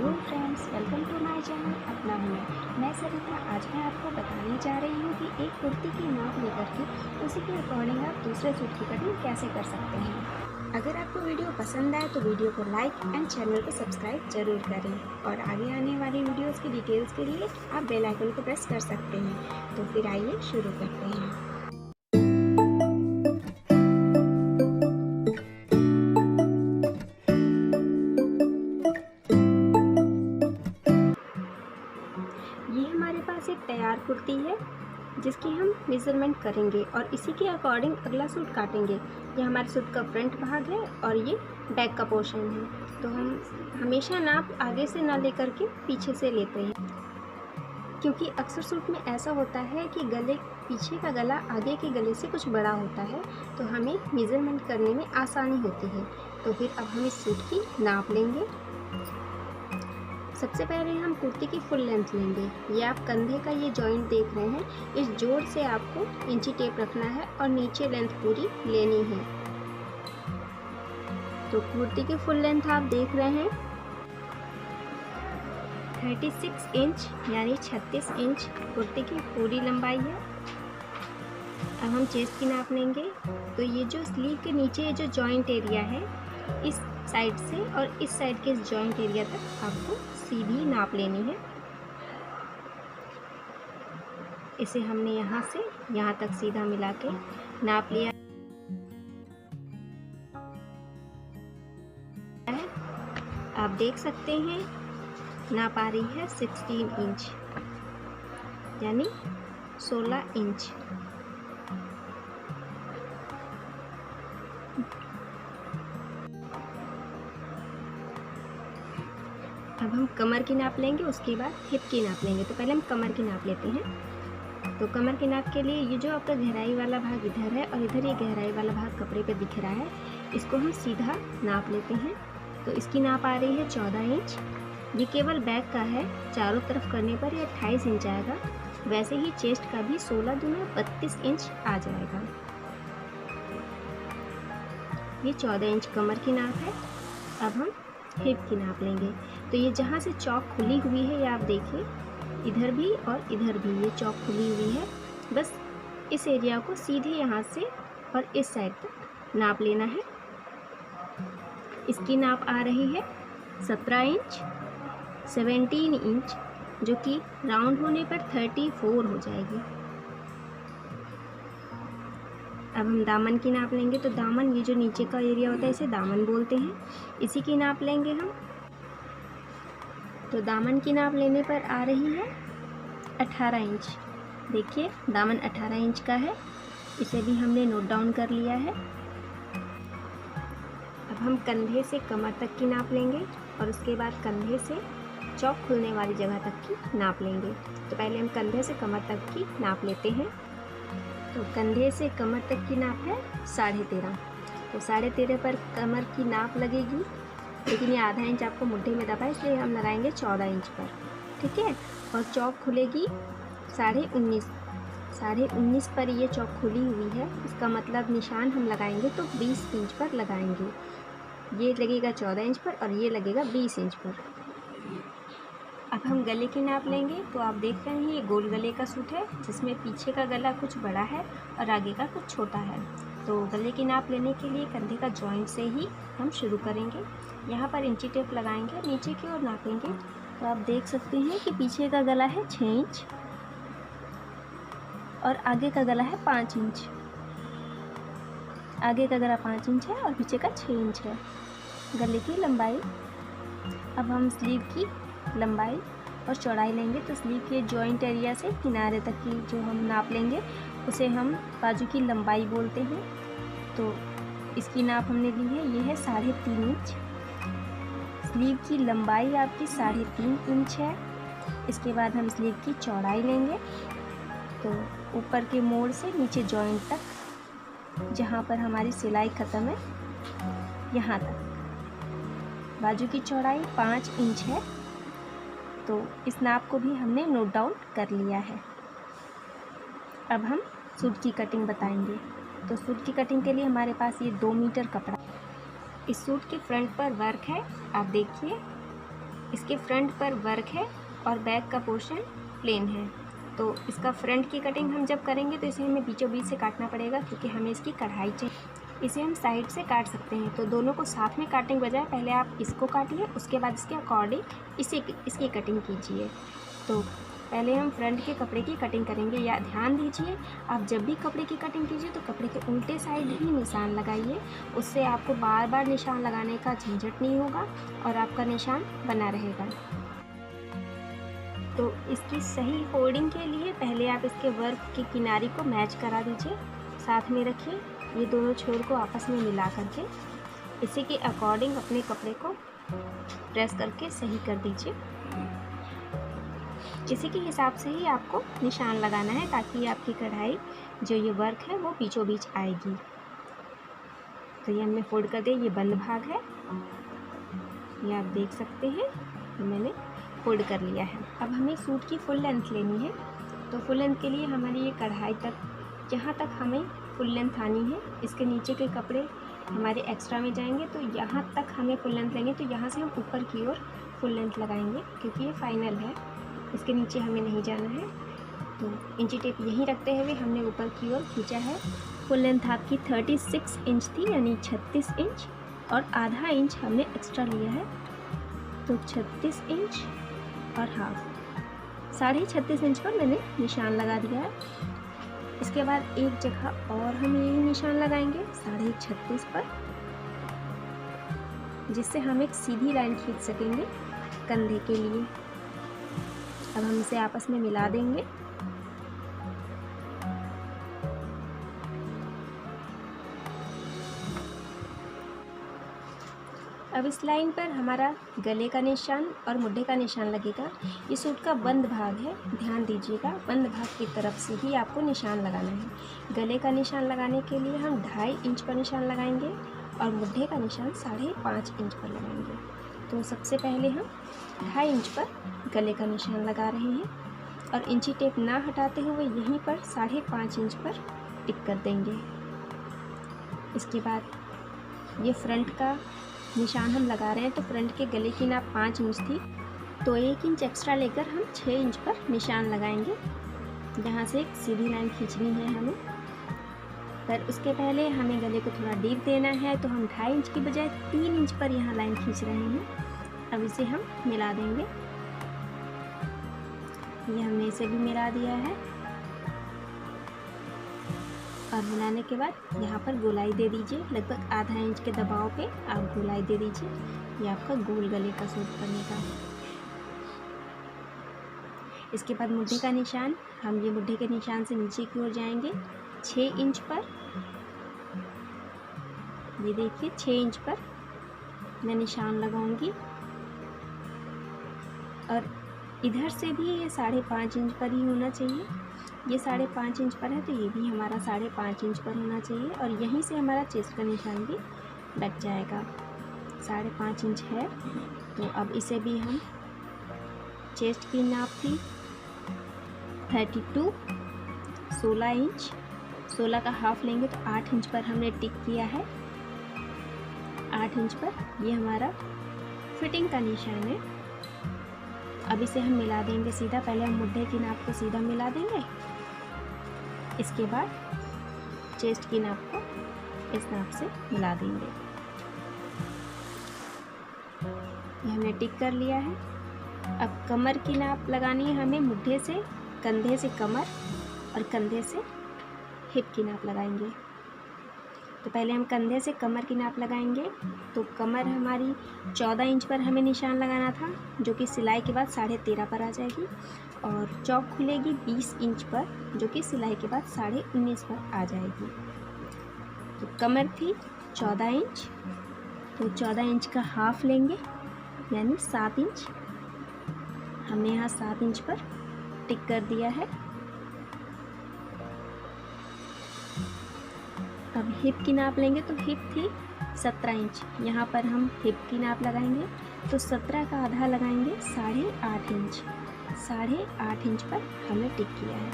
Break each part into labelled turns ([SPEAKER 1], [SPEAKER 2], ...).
[SPEAKER 1] Hello friends, welcome to my channel अपना हुनर। मैं सरिता। आज मैं आपको बताने जा रही हूँ कि एक कुर्ती की नाप लेकर के उसी के अकॉर्डिंग आप दूसरे सूट की कटिंग कैसे कर सकते हैं। अगर आपको वीडियो पसंद आए तो वीडियो को लाइक एंड चैनल को सब्सक्राइब जरूर करें और आगे आने वाली वीडियोज़ की डिटेल्स के लिए आप बेल आइकन को प्रेस कर सकते हैं। तो फिर आइए शुरू करते हैं। ये हमारे पास एक तैयार कुर्ती है जिसकी हम मेज़रमेंट करेंगे और इसी के अकॉर्डिंग अगला सूट काटेंगे। ये हमारे सूट का फ्रंट भाग है और ये बैक का पोर्शन है। तो हम हमेशा नाप आगे से ना लेकर के पीछे से लेते हैं, क्योंकि अक्सर सूट में ऐसा होता है कि पीछे का गला आगे के गले से कुछ बड़ा होता है, तो हमें मेज़रमेंट करने में आसानी होती है। तो फिर अब हम इस सूट की नाप लेंगे। सबसे पहले हम कुर्ती की फुल लेंथ लेंगे। ये आप कंधे का ये जॉइंट देख रहे हैं, इस जोड़ से आपको इंची टेप रखना है और नीचे लेंथ पूरी लेनी है। तो कुर्ती की फुल लेंथ आप देख रहे हैं 36 इंच यानी 36 इंच कुर्ती की पूरी लंबाई है। अब हम चेस्ट की नाप लेंगे। तो ये जो स्लीव के नीचे ये जो जॉइंट एरिया है, इस साइड से और इस साइड के इस जॉइंट एरिया तक आपको सीधी नाप लेनी है। इसे हमने यहाँ से यहाँ तक सीधा मिला के नाप लिया है। आप देख सकते हैं नाप आ रही है 16 इंच यानी 16 इंच। अब हम कमर की नाप लेंगे, उसके बाद हिप की नाप लेंगे। तो पहले हम कमर की नाप लेते हैं। तो कमर की नाप के लिए ये जो आपका गहराई वाला भाग इधर है और इधर ये गहराई वाला भाग कपड़े पे दिख रहा है, इसको हम सीधा नाप लेते हैं। तो इसकी नाप आ रही है 14 इंच। ये केवल बैक का है, चारों तरफ करने पर ये 28 इंच आएगा। वैसे ही चेस्ट का भी 16 दूना 32 इंच आ जाएगा। ये 14 इंच कमर की नाप है। अब हम हिप की नाप लेंगे। तो ये जहाँ से चौक खुली हुई है, ये आप देखिए, इधर भी और इधर भी ये चौक खुली हुई है। बस इस एरिया को सीधे यहाँ से और इस साइड तक नाप लेना है। इसकी नाप आ रही है 17 इंच 17 इंच, जो कि राउंड होने पर 34 हो जाएगी। अब हम दामन की नाप लेंगे। तो दामन, ये जो नीचे का एरिया होता है, इसे दामन बोलते हैं। इसी की नाप लेंगे हम। तो दामन की नाप लेने पर आ रही है 18 इंच। देखिए दामन 18 इंच का है। इसे भी हमने नोट डाउन कर लिया है। अब हम कंधे से कमर तक की नाप लेंगे और उसके बाद कंधे से चौक खुलने वाली जगह तक की नाप लेंगे। तो पहले हम कंधे से कमर तक की नाप लेते हैं। तो कंधे से कमर तक की नाप है 13.5। तो 13.5 पर कमर की नाप लगेगी, लेकिन ये आधा इंच आपको मुट्ठी में दबा है, इसलिए हम लगाएंगे 14 इंच पर। ठीक है। और चौक खुलेगी 19.5। 19.5 पर ये चौक खुली हुई है, इसका मतलब निशान हम लगाएंगे तो 20 इंच पर लगाएंगे। ये लगेगा 14 इंच पर और ये लगेगा 20 इंच पर। अब हम गले की नाप लेंगे। तो आप देख रहे हैं ये गोल गले का सूट है, जिसमें पीछे का गला कुछ बड़ा है और आगे का कुछ छोटा है। तो गले की नाप लेने के लिए कंधे का जॉइंट से ही हम शुरू करेंगे। यहाँ पर इंची टेप लगाएंगे, नीचे की ओर नापेंगे। तो आप देख सकते हैं कि पीछे का गला है 6 इंच और आगे का गला है 5 इंच। आगे का गला 5 इंच है और पीछे का 6 इंच है गले की लंबाई। अब हम स्लीव की लंबाई और चौड़ाई लेंगे। तो स्लीव के जॉइंट एरिया से किनारे तक की जो हम नाप लेंगे, उसे हम बाजू की लंबाई बोलते हैं। तो इसकी नाप हमने ली है, ये है 3.5 इंच। स्लीव की लंबाई आपकी 3.5 इंच है। इसके बाद हम स्लीव की चौड़ाई लेंगे। तो ऊपर के मोड़ से नीचे जॉइंट तक, जहाँ पर हमारी सिलाई ख़त्म है, यहाँ तक बाजू की चौड़ाई 5 इंच है। तो इस नाप को भी हमने नोट डाउन कर लिया है। अब हम सूट की कटिंग बताएंगे। तो सूट की कटिंग के लिए हमारे पास ये 2 मीटर कपड़ा। इस सूट के फ्रंट पर वर्क है, आप देखिए इसके फ्रंट पर वर्क है और बैक का पोर्शन प्लेन है। तो इसका फ्रंट की कटिंग हम जब करेंगे तो इसे हमें बीचों बीच से काटना पड़ेगा, क्योंकि हमें इसकी कढ़ाई चाहिए। इसे हम साइड से काट सकते हैं, तो दोनों को साथ में काटने के बजाय पहले आप इसको काटिए, उसके बाद इसके अकॉर्डिंग इसकी कटिंग कीजिए। तो पहले हम फ्रंट के कपड़े की कटिंग करेंगे। या ध्यान दीजिए, आप जब भी कपड़े की कटिंग कीजिए तो कपड़े के उल्टे साइड ही निशान लगाइए। उससे आपको बार बार निशान लगाने का झंझट नहीं होगा और आपका निशान बना रहेगा। तो इसकी सही फोल्डिंग के लिए पहले आप इसके वर्क की किनारी को मैच करा दीजिए, साथ में रखिए। ये दोनों छोर को आपस में मिला करके इसी के अकॉर्डिंग अपने कपड़े को प्रेस करके सही कर दीजिए। इसी के हिसाब से ही आपको निशान लगाना है, ताकि आपकी कढ़ाई जो ये वर्क है वो बीचों बीच आएगी। तो ये हमने फोल्ड कर दिया, ये बंद भाग है, ये आप देख सकते हैं, मैंने फोल्ड कर लिया है। अब हमें सूट की फुल लेंथ लेनी है। तो फुल लेंथ के लिए हमारी ये कढ़ाई तक, जहाँ तक हमें फुल लेंथ आनी है, इसके नीचे के कपड़े हमारे एक्स्ट्रा में जाएंगे, तो यहाँ तक हमें फुल लेंथ लेंगे। तो यहाँ से हम ऊपर की ओर फुल लेंथ लगाएंगे, क्योंकि ये फाइनल है, इसके नीचे हमें नहीं जाना है। तो इंची टेप यहीं रखते हुए हमने ऊपर की ओर खींचा है। फुल लेंथ आपकी 36 इंच थी, यानी 36 इंच, और आधा इंच हमने एक्स्ट्रा लिया है। तो 36 इंच और हाफ, 36.5 इंच पर मैंने निशान लगा दिया है। इसके बाद एक जगह और हम यही निशान लगाएंगे 36.5 पर, जिससे हम एक सीधी लाइन खींच सकेंगे कंधे के लिए। अब हम इसे आपस में मिला देंगे। अब इस लाइन पर हमारा गले का निशान और मुड्ढे का निशान लगेगा। ये सूट का बंद भाग है, ध्यान दीजिएगा, बंद भाग की तरफ से ही आपको निशान लगाना है। गले का निशान लगाने के लिए हम 2.5 इंच पर निशान लगाएंगे और मुड्ढे का निशान 5.5 इंच पर लगाएंगे। तो सबसे पहले हम 2.5 इंच पर गले का निशान लगा रहे हैं और इंची टेप ना हटाते हुए यहीं पर 5.5 इंच पर टिक कर देंगे। इसके बाद ये फ्रंट का निशान हम लगा रहे हैं, तो फ्रंट के गले की नाप 5 इंच थी, तो 1 इंच एक्स्ट्रा लेकर हम 6 इंच पर निशान लगाएंगे, जहाँ से एक सीधी लाइन खींचनी है हमें। पर उसके पहले हमें गले को थोड़ा डीप देना है, तो हम 2.5 इंच की बजाय 3 इंच पर यहाँ लाइन खींच रहे हैं। अब इसे हम मिला देंगे। ये हमने इसे भी मिला दिया है और मिलाने के बाद यहाँ पर गोलाई दे दीजिए। लगभग आधा इंच के दबाव पे आप गोलाई दे दीजिए। ये आपका गोल गले का सूट बनेगा। इसके बाद मुड्ढे का निशान, हम ये मुड्ढे के निशान से नीचे की ओर जाएंगे 6 इंच पर। ये देखिए 6 इंच पर मैं निशान लगाऊंगी और इधर से भी ये 5.5 इंच पर ही होना चाहिए। ये 5.5 इंच पर है, तो ये भी हमारा 5.5 इंच पर होना चाहिए और यहीं से हमारा चेस्ट का निशान भी लग जाएगा। 5.5 इंच है, तो अब इसे भी हम, चेस्ट की नाप थी 32, 16 इंच, 16 का हाफ लेंगे तो 8 इंच पर हमने टिक किया है। 8 इंच पर ये हमारा फिटिंग का निशान है। अब इसे हम मिला देंगे सीधा। पहले हम मुड्ढे की नाप को सीधा मिला देंगे, इसके बाद चेस्ट की नाप को इस नाप से मिला देंगे। ये हमने टिक कर लिया है। अब कमर की नाप लगानी है हमें। मुड्ढे से, कंधे से कमर और कंधे से हिप की नाप लगाएंगे। तो पहले हम कंधे से कमर की नाप लगाएंगे। तो कमर हमारी 14 इंच पर हमें निशान लगाना था, जो कि सिलाई के बाद 13.5 पर आ जाएगी, और चौक खुलेगी 20 इंच पर, जो कि सिलाई के बाद 19.5 पर आ जाएगी। तो कमर थी 14 इंच, तो 14 इंच का हाफ लेंगे, यानी 7 इंच। हमने यहाँ 7 इंच पर टिक कर दिया है। अब हिप की नाप लेंगे, तो हिप थी 17 इंच। यहाँ पर हम हिप की नाप लगाएंगे, तो 17 का आधा लगाएंगे 8.5 इंच। 8.5 इंच पर हमने टिक किया है।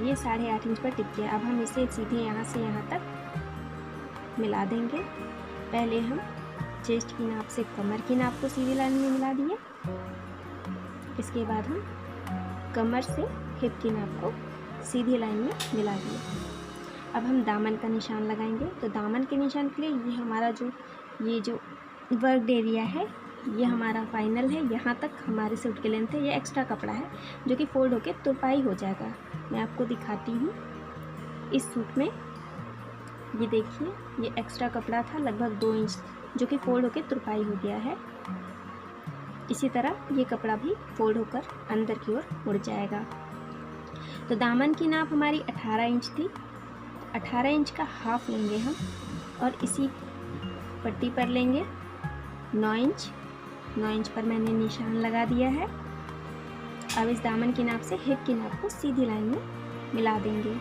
[SPEAKER 1] ये 8.5 इंच पर टिक किया। अब हम इसे सीधे यहाँ से यहाँ तक मिला देंगे। पहले हम चेस्ट की नाप से कमर की नाप को सीधी लाइन में मिला दिए। इसके बाद हम कमर से हिप की नाप को सीधी लाइन में मिला दिए। अब हम दामन का निशान लगाएंगे। तो दामन के निशान के लिए ये हमारा ये जो वर्क एरिया है ये हमारा फाइनल है। यहाँ तक हमारे सूट की लेंथ है। ये एक्स्ट्रा कपड़ा है जो कि फोल्ड होकर तुरपाई हो जाएगा। मैं आपको दिखाती हूँ। इस सूट में ये देखिए, ये एक्स्ट्रा कपड़ा था लगभग 2 इंच, जो कि फोल्ड होकर तुरपाई हो गया है। इसी तरह ये कपड़ा भी फोल्ड होकर अंदर की ओर मुड़ जाएगा। तो दामन की नाप हमारी 18 इंच थी। 18 इंच का हाफ लेंगे हम और इसी पट्टी पर लेंगे 9 इंच। 9 इंच पर मैंने निशान लगा दिया है। अब इस दामन की नाप से हिप की नाप को सीधी लाइन में मिला देंगे।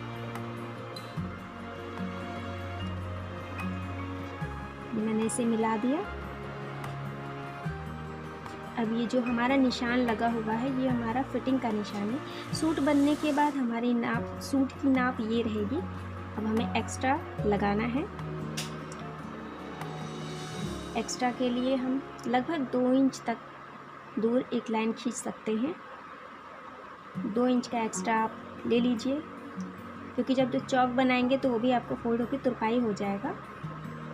[SPEAKER 1] मैंने इसे मिला दिया। अब ये जो हमारा निशान लगा हुआ है ये हमारा फिटिंग का निशान है। सूट बनने के बाद हमारी नाप, सूट की नाप ये रहेगी। अब हमें एक्स्ट्रा लगाना है। एक्स्ट्रा के लिए हम लगभग 2 इंच तक दूर एक लाइन खींच सकते हैं। 2 इंच का एक्स्ट्रा आप ले लीजिए, क्योंकि जब चौक बनाएंगे तो वो भी आपको फोल्ड होकर तुरपाई हो जाएगा।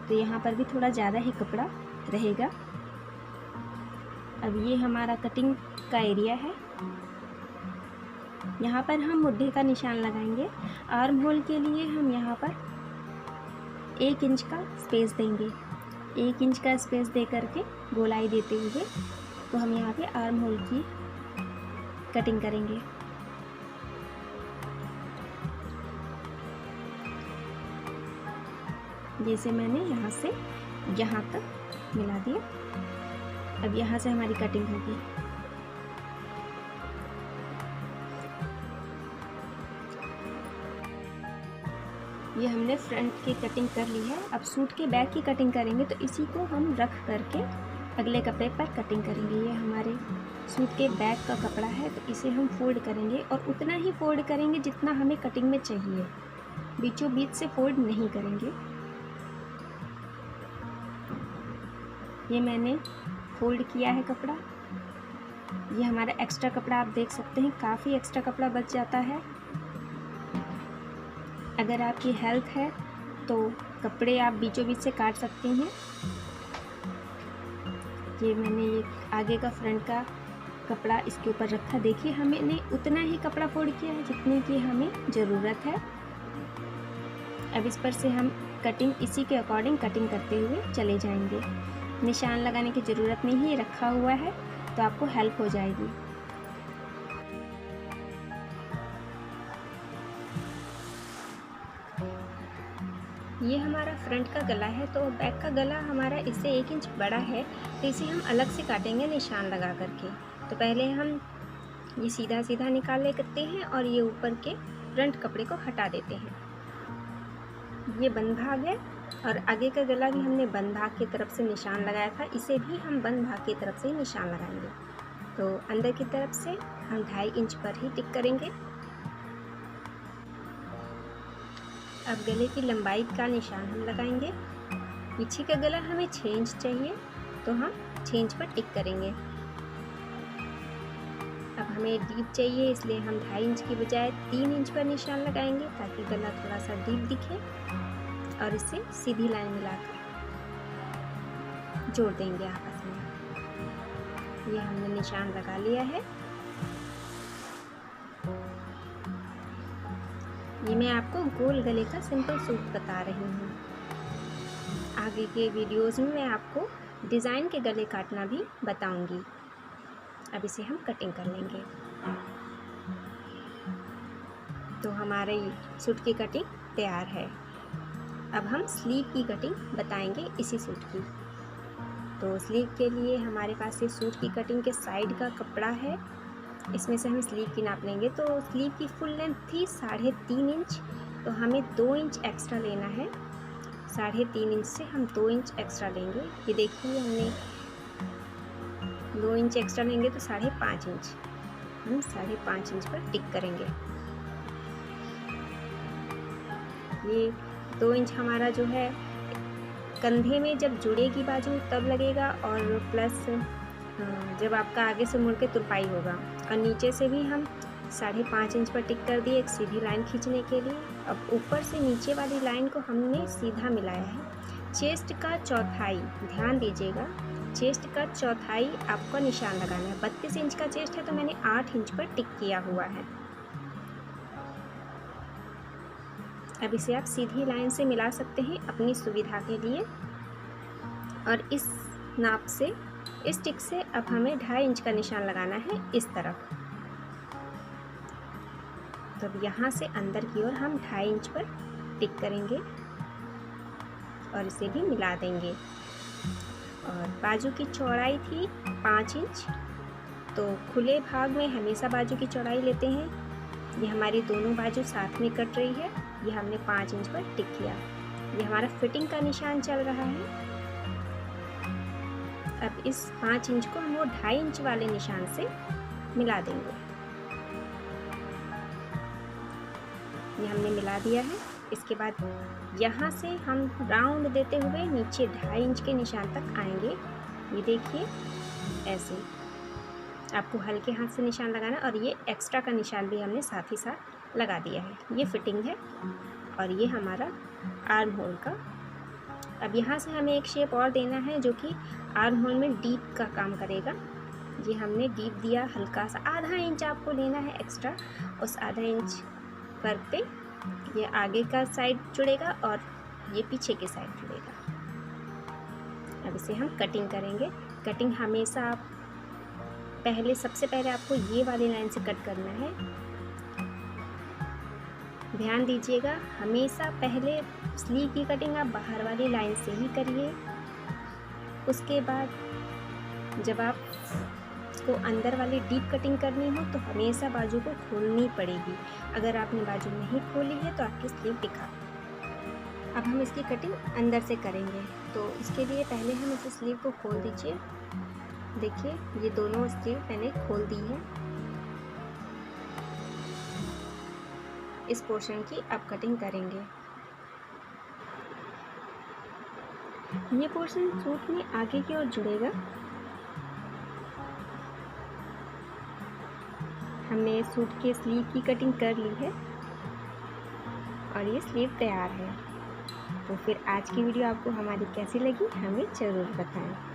[SPEAKER 1] तो यहाँ पर भी थोड़ा ज़्यादा ही कपड़ा रहेगा। अब ये हमारा कटिंग का एरिया है। यहाँ पर हम मुड्ढे का निशान लगाएंगे। आर्म होल के लिए हम यहाँ पर 1 इंच का स्पेस देंगे। 1 इंच का स्पेस दे करके गोलाई देते हुए तो हम यहाँ पे आर्म होल की कटिंग करेंगे। जैसे मैंने यहाँ से यहाँ तक मिला दिया। अब यहाँ से हमारी कटिंग होगी। ये हमने फ्रंट की कटिंग कर ली है। अब सूट के बैक की कटिंग करेंगे। तो इसी को हम रख करके अगले कपड़े पर कटिंग करेंगे। ये हमारे सूट के बैक का कपड़ा है, तो इसे हम फोल्ड करेंगे और उतना ही फोल्ड करेंगे जितना हमें कटिंग में चाहिए। बीचों बीच से फोल्ड नहीं करेंगे। ये मैंने फोल्ड किया है कपड़ा। ये हमारा एक्स्ट्रा कपड़ा आप देख सकते हैं, काफ़ी एक्स्ट्रा कपड़ा बच जाता है। अगर आपकी हेल्प है तो कपड़े आप बीचों बीच से काट सकते हैं। ये मैंने ये आगे का फ्रंट का कपड़ा इसके ऊपर रखा। देखिए हमने उतना ही कपड़ा फोल्ड किया है जितने की हमें ज़रूरत है। अब इस पर से हम कटिंग इसी के अकॉर्डिंग कटिंग करते हुए चले जाएंगे। निशान लगाने की ज़रूरत नहीं है, रखा हुआ है तो आपको हेल्प हो जाएगी। ये हमारा फ्रंट का गला है, तो बैक का गला हमारा इससे 1 इंच बड़ा है, तो इसे हम अलग से काटेंगे निशान लगा करके। तो पहले हम ये सीधा सीधा निकाल लेते हैं और ये ऊपर के फ्रंट कपड़े को हटा देते हैं। ये बंद भाग है और आगे का गला भी हमने बंद भाग की तरफ से निशान लगाया था, इसे भी हम बंद भाग की तरफ से निशान लगाएंगे। तो अंदर की तरफ से हम 2.5 इंच पर ही टिक करेंगे। अब गले की लंबाई का निशान हम लगाएंगे। पीछे का गला हमें 6 इंच चाहिए, तो हम 6 इंच पर टिक करेंगे। अब हमें डीप चाहिए, इसलिए हम 2.5 इंच की बजाय 3 इंच पर निशान लगाएंगे, ताकि गला थोड़ा सा डीप दिखे। और इसे सीधी लाइन मिलाकर जोड़ देंगे आपस में। ये हमने निशान लगा लिया है। ये मैं आपको गोल गले का सिंपल सूट बता रही हूँ। आगे के वीडियोस में मैं आपको डिज़ाइन के गले काटना भी बताऊंगी। अब इसे हम कटिंग कर लेंगे। तो हमारे सूट की कटिंग तैयार है। अब हम स्लीव की कटिंग बताएंगे इसी सूट की। तो स्लीव के लिए हमारे पास ये सूट की कटिंग के साइड का कपड़ा है, इसमें से हम स्लीव की नाप लेंगे। तो स्लीव की फुल लेंथ थी 3.5 इंच, तो हमें 2 इंच एक्स्ट्रा लेना है। 3.5 इंच से हम 2 इंच एक्स्ट्रा लेंगे। ये देखिए हमने 2 इंच एक्स्ट्रा लेंगे तो 5.5 इंच, हम 5.5 इंच पर टिक करेंगे। ये 2 इंच हमारा जो है कंधे में जब जुड़ेगी बाजू तब लगेगा, और प्लस जब आपका आगे से मुड़ के तुरपाई होगा। और नीचे से भी हम 5.5 इंच पर टिक कर दिए एक सीधी लाइन खींचने के लिए। अब ऊपर से नीचे वाली लाइन को हमने सीधा मिलाया है। चेस्ट का चौथाई, ध्यान दीजिएगा, चेस्ट का चौथाई आपको निशान लगाना है। 32 इंच का चेस्ट है तो मैंने 8 इंच पर टिक किया हुआ है। अब इसे आप सीधी लाइन से मिला सकते हैं अपनी सुविधा के लिए। और इस नाप से, इस टिक से अब हमें 2.5 इंच का निशान लगाना है इस तरफ। तो अब यहाँ से अंदर की ओर हम 2.5 इंच पर टिक करेंगे और इसे भी मिला देंगे। और बाजू की चौड़ाई थी 5 इंच, तो खुले भाग में हमेशा बाजू की चौड़ाई लेते हैं। ये हमारी दोनों बाजू साथ में कट रही है, ये हमने 5 इंच पर टिक किया। ये हमारा फिटिंग का निशान चल रहा है। अब इस 5 इंच को हम वो 2.5 इंच वाले निशान से मिला देंगे। ये हमने मिला दिया है। इसके बाद यहाँ से हम राउंड देते हुए नीचे 2.5 इंच के निशान तक आएंगे। ये देखिए, ऐसे आपको हल्के हाथ से निशान लगाना। और ये एक्स्ट्रा का निशान भी हमने साथ ही साथ लगा दिया है। ये फिटिंग है और ये हमारा आर्म होल का। अब यहाँ से हमें एक शेप और देना है जो कि आर्म होल में डीप का काम करेगा। ये हमने डीप दिया हल्का सा, 1/2 इंच आपको लेना है एक्स्ट्रा। उस 1/2 इंच पर पे ये आगे का साइड जुड़ेगा और ये पीछे के साइड जुड़ेगा। अब इसे हम कटिंग करेंगे। कटिंग हमेशा आप सबसे पहले आपको ये वाली लाइन से कट करना है। ध्यान दीजिएगा, हमेशा पहले स्लीव की कटिंग आप बाहर वाली लाइन से ही करिए। उसके बाद जब आप को अंदर वाली डीप कटिंग करनी हो तो हमेशा बाजू को खोलनी पड़ेगी। अगर आपने बाजू नहीं खोली है तो आपकी स्लीव दिखा। अब हम इसकी कटिंग अंदर से करेंगे, तो इसके लिए पहले हम इस स्लीव को खोल दीजिए। देखिए, ये दोनों स्लीव मैंने खोल दी है। इस पोर्शन की अब कटिंग करेंगे। ये पोर्शन सूट में आगे की ओर जुड़ेगा। हमने सूट के स्लीव की कटिंग कर ली है और ये स्लीव तैयार है। तो फिर आज की वीडियो आपको हमारी कैसी लगी हमें ज़रूर बताएं।